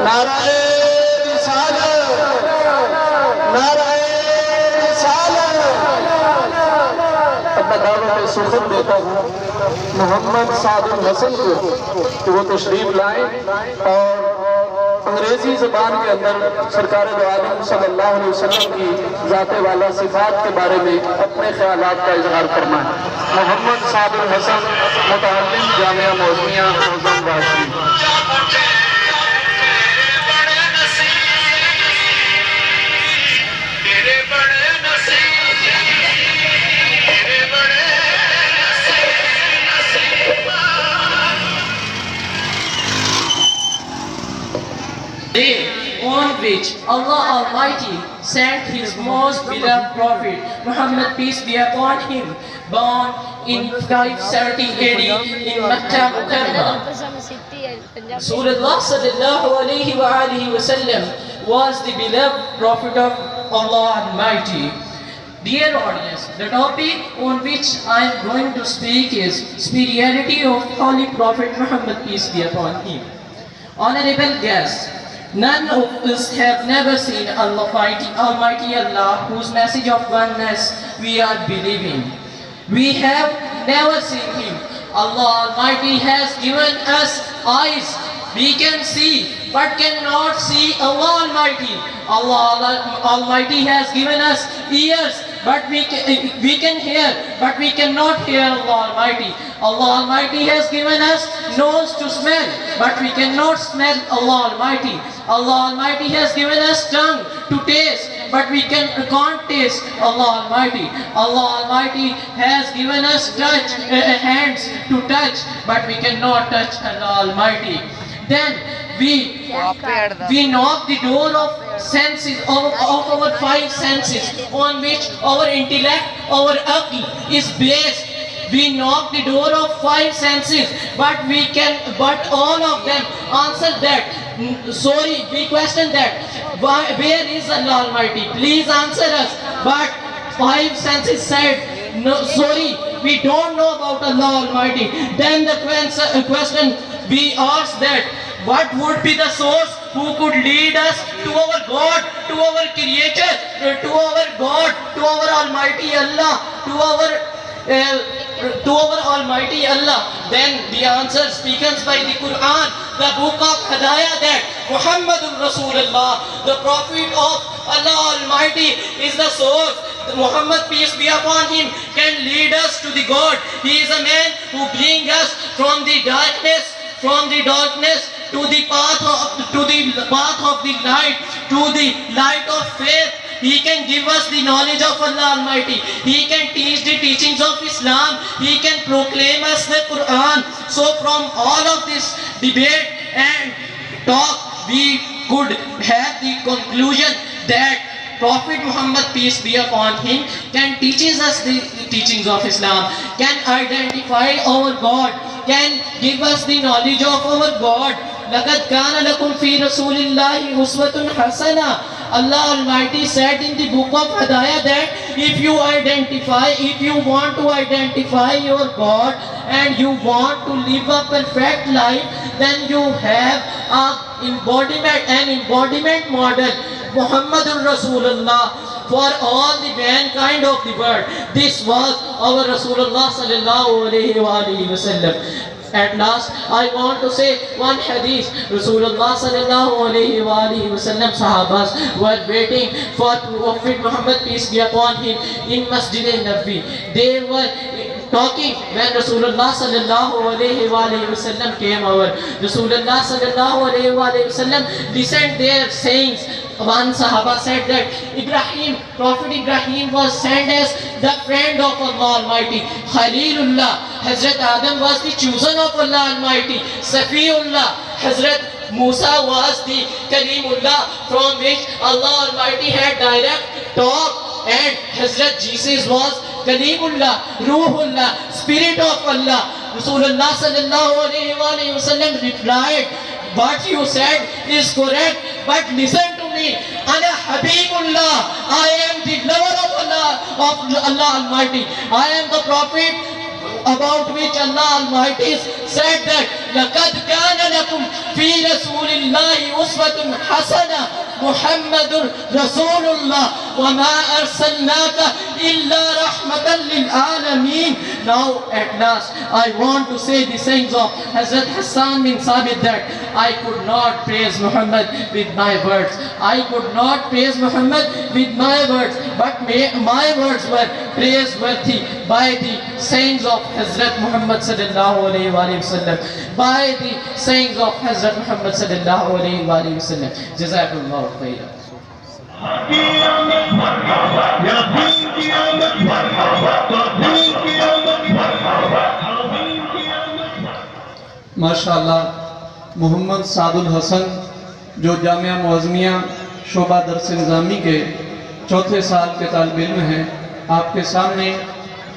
نعرہ رسالت، نعرہ رسالت۔ اب میں دعوت سخن دیتا ہوں محمد سعد الحسن کو کہ وہ تشریف لائیں اور انگریزی زبان کے اندر سرکار دو عالم صلی اللہ علیہ وسلم کی ذات والا صفات کے بارے میں اپنے خیالات کا اظہار فرمائیں۔ محمد سعد الحسن، متعلم جامعہ موزمیہ اعظم Vashi. Day on which Allah Almighty sent His most beloved Prophet Muhammad, peace be upon him, born in 570 AD in Makkah Mukarramah. Rasulullah sallallahu alayhi wa sallam was the beloved Prophet of Allah Almighty. Dear audience, the topic on which I am going to speak is superiority of Holy Prophet Muhammad, peace be upon him. Honorable guests, none of us have never seen Almighty Allah, whose message of oneness we are believing. We have never seen Him. Allah Almighty has given us eyes. We can see, but cannot see Allah Almighty. Allah Almighty has given us ears, but we can hear, but we cannot hear Allah Almighty. Allah Almighty has given us nose to smell, but we cannot smell Allah Almighty. Allah Almighty has given us tongue to taste, but we can't taste Allah Almighty. Allah Almighty has given us hands to touch, but we cannot touch Allah Almighty. Then we knock the door of senses, of our five senses, on which our intellect, our aql is based. We knock the door of five senses, but all of them answer that. Sorry, we question that. Where is Allah Almighty? Please answer us. But five senses said, no, sorry, we don't know about Allah Almighty. Then the question we asked that, what would be the source who could lead us to our God, to our Creator, to our God, to our Almighty Allah, to our Almighty Allah? Then the answer spoken by the Quran, the book of Hidayah, that Muhammadur Rasulullah, the Prophet of Allah Almighty, is the source. Muhammad, peace be upon him, can lead us to the God. He is a man who brings us from the darkness to the path of the light, to the light of faith. He can give us the knowledge of Allah Almighty. He can teach the teachings of Islam. He can proclaim us the Quran. So from all of this debate and talk, we could have the conclusion that Prophet Muhammad, peace be upon him, can teaches us the teachings of Islam, can identify our God, can give us the knowledge of our God. لَقَدْ كَانَ لَكُمْ فِي رَسُولِ اللَّهِ أُسْوَةٌ حَسَنَةٌ. Allah Almighty said in the book of Hidayah that if you want to identify your God and you want to live a perfect life, then you have an embodiment model, Muhammadur Rasulullah, for all the mankind of the world. This was our Rasulullah sallallahu alayhi wa sallam. At last, I want to say one hadith. Rasulullah sallallahu alayhi wa sallam sahabas were waiting for Prophet Muhammad, peace be upon him, in Masjid al-Nabi. They were talking when Rasulullah sallallahu alayhi wa sallam came over. Rasulullah sallallahu alayhi wa sallam listened their sayings. One Sahaba said that Prophet Ibrahim was sent as the friend of Allah Almighty. Khalilullah, Hazrat Adam was the chosen of Allah Almighty. Safiullah, Hazrat Musa was the Kalimullah, from which Allah Almighty had direct talk, and Hazrat Jesus was Kalimullah, Ruhullah, Spirit of Allah. Rasulullah sallallahu alayhi wa sallam replied, what you said is correct, but listen to me. Ana Habibullah, I am the lover of Allah Almighty. I am the prophet about which Allah Almighty said that لَقَدْ كَانَ لَكُمْ فِي رَسُولِ اللَّهِ uswatun hasana Muhammadur Rasulullah wa ma arsalnaka illa rahmatan lil alamin. Now at last I want to say the sayings of Hazrat Hassan bin Sabit that I could not praise Muhammad with my words. I could not praise Muhammad with my words, but my words were praiseworthy by the sayings of Hazrat Muhammad sallallahu alaihi wasallam, by the sayings of Hazrat Muhammad sallallahu alaihi wasallam. Jazakumullahu khairan. माशाअल्लाह मोहम्मद सादुल हसन जो जामिया मुअज़्ज़मिया शोबा दर्स निज़ामी के चौथे साल के तालिब इल्म हैं, आपके सामने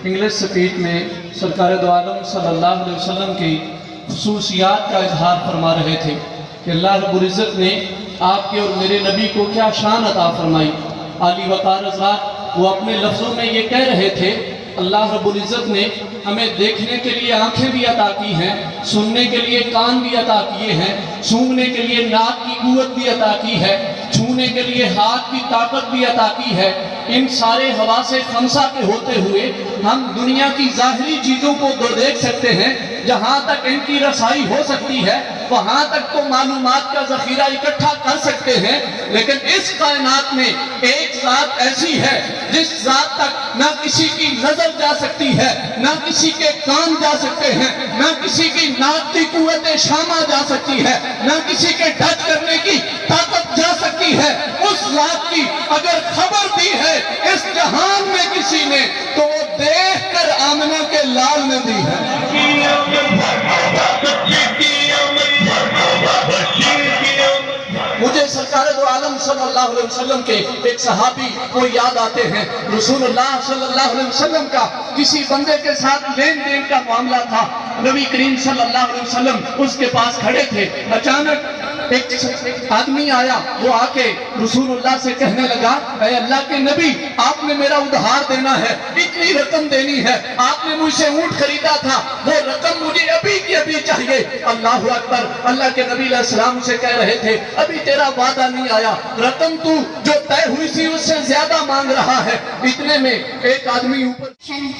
इंग्लिश स्पीच में सरकार दो आलम सल्लल्लाहु अलैहि वसल्लम की खुसूसियात का इजहार फरमा रहे थे कि अल्लाह रब्बुल इज़्ज़त ने आपके और मेरे नबी को क्या शान अता फरमाई। आली वक़ार हज़रात वो अपने लफ्ज़ों में ये कह रहे थे, अल्लाह रब्बुल इज़्ज़त ने हमें देखने के लिए आंखें भी अता की हैं, सुनने के लिए कान भी अता किए हैं, सूंघने के लिए नाक की कुव्वत भी अता की है, छूने के लिए हाथ की ताकत भी अता की है। इन सारे हवासे खमसा के होते हुए हम दुनिया की ज़ाहिरी चीज़ों को तो देख सकते हैं, जहाँ तक इनकी रसाई हो सकती है वहाँ तक तो मालूमात का ज़ख़ीरा इकट्ठा कर सकते हैं, लेकिन इस कायनात में एक ज़ात ऐसी है जिस ज़ात तक ना किसी की नज़र जा सकती है, ना किसी के कान जा सकते हैं, ना किसी की नाक की कुव्वत शामा जा सकती है, ना किसी के टच करने की ताकत जा सकती है। उस ज़ात की अगर खबर दी है इस जहान में किसी ने, तो वो देख कर आमना के लाल ने दी है। मुझे सरकार दो आलम सल्लल्लाहु अलैहि वसल्लम के एक सहाबी वो याद आते हैं। रसूलुल्लाह सल्लल्लाहु अलैहि वसल्लम का किसी बंदे के साथ लेन देन का मामला था। नबी करीम सल्लल्लाहु अलैहि वसल्लम उसके पास खड़े थे। अचानक एक आदमी आया, वो आके रसूलुल्लाह से कहने लगा, ऐ अल्लाह के नबी, आपने मेरा उधार देना है, इतनी रकम देनी है, आपने मुझसे ऊंट खरीदा था, वो रकम मुझे अभी की अभी चाहिए। अल्लाह अकबर। अल्लाह के नबी अलैहिस्सलाम से कह रहे थे, अभी तेरा वादा नहीं आया, रकम तू जो तय हुई थी उससे ज्यादा मांग रहा है। इतने में एक आदमी ऊपर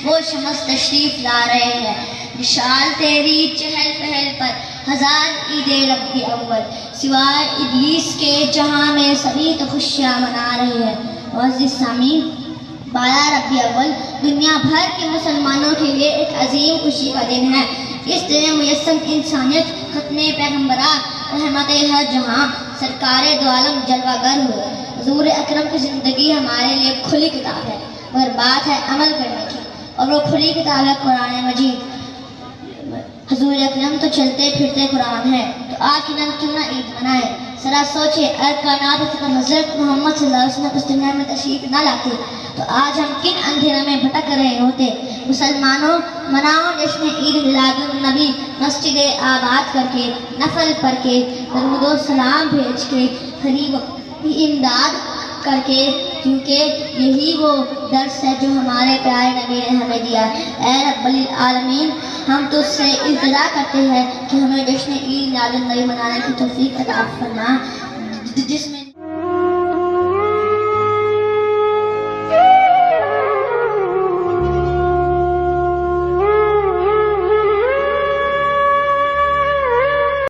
वो शम्स तशरीफ ला रहे हैं, विशाल तेरी चहल पहल पर हजार ईद रब्बी अव्वल, सिवाय इब्लीस के जहां में सभी तो खुशियां मना रहे हैं। मुअज़्ज़िज़ सामीन, 12 रब्बी अव्वल दुनिया भर के मुसलमानों के लिए एक अजीम खुशी का दिन है। इस दिन मुयस्सर इंसानियत खत्मे पैगम्बरात रहमत हर जहां सरकार दो आलम जलवागर हुए। हुज़ूर अकरम की ज़िंदगी हमारे लिए खुली किताब है, मगर बात है अमल करने की, और वो खुली किताब है कुरान मजीद। हुज़ूर अकरम तो चलते फिरते कुरान है, तो आखिर क्यों ना ईद मनाए। जरा सोचे, अगर कायनात हज़रत मोहम्मद सल्लल्लाहु अलैहि वसल्लम इस दुनिया में तशरीफ न लाते तो आज हम किन अंधेरों में भटक रहे होते। मुसलमानों, मनाओ जश्न ईद मिलादुन नबी, मस्जिद आबाद करके, नफल पढ़ के, दरूद व सलाम भेज के, गरीब की इमदाद करके, क्योंकि यही वो दर्स है जो हमारे प्यारे नबी ने हमें दिया। ऐ रब्बुल आलमीन, हम तो उससे इल्तिजा करते हैं कि हमें जश्न ईद मिलादुन नबी मनाने की तौफीक अता फरमा, जिसमें